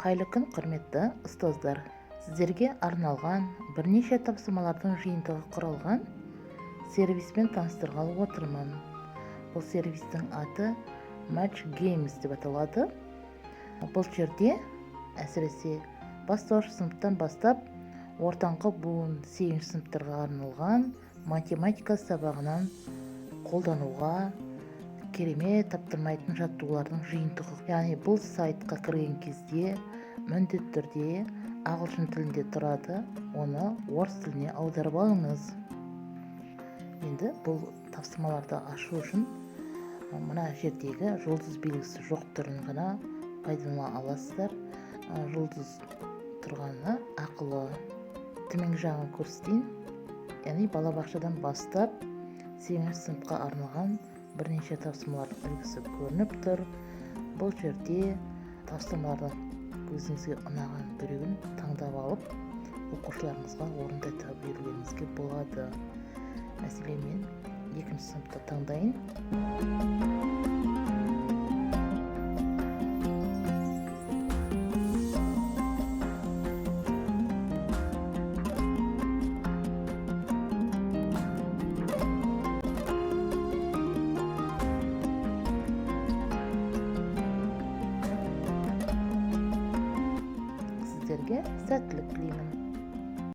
Қайлы күн, құрметті ұстаздар. Сіздерге арналған бірнеше тапсырмалардың жиынтығы құралған сервиспен таныстырғалы отырмын. Бұл сервистің аты Match Games деп аталады. Бұл жерде әсіресе бастауыш сыныптан бастап ортаңғы буын 8 сыныптарға арналған математика сабағынан қолдануға керемет таптырмайтын жаттығулардың жиынтығы. Яғни бұл сайтқа кірген кезде міндетті түрде ағылшын тілінде тұрады, оны орыс тіліне аударып алыңыз. Енді бұл тапсырмаларды ашу үшін мына жердегі жұлдыз белгісі жоқ түрін ғана пайдалана аласыздар. Жұлдыз тұрғаны ақылы. Төменгі жағын көрсетейін. Яғни балабақшадан бастап 8 сыныпқа арналған бірнеше тапсырмалар үлгісі көрініп тұр. Бұл жерде тапсырмалардың өзіңізге ұнаған біреуін таңдап алып, оқушыларыңызға орындата берулеріңізге болады. Мәселен, мен 2 сыныпта таңдайын. Сіздерге сәттілік тілеймін.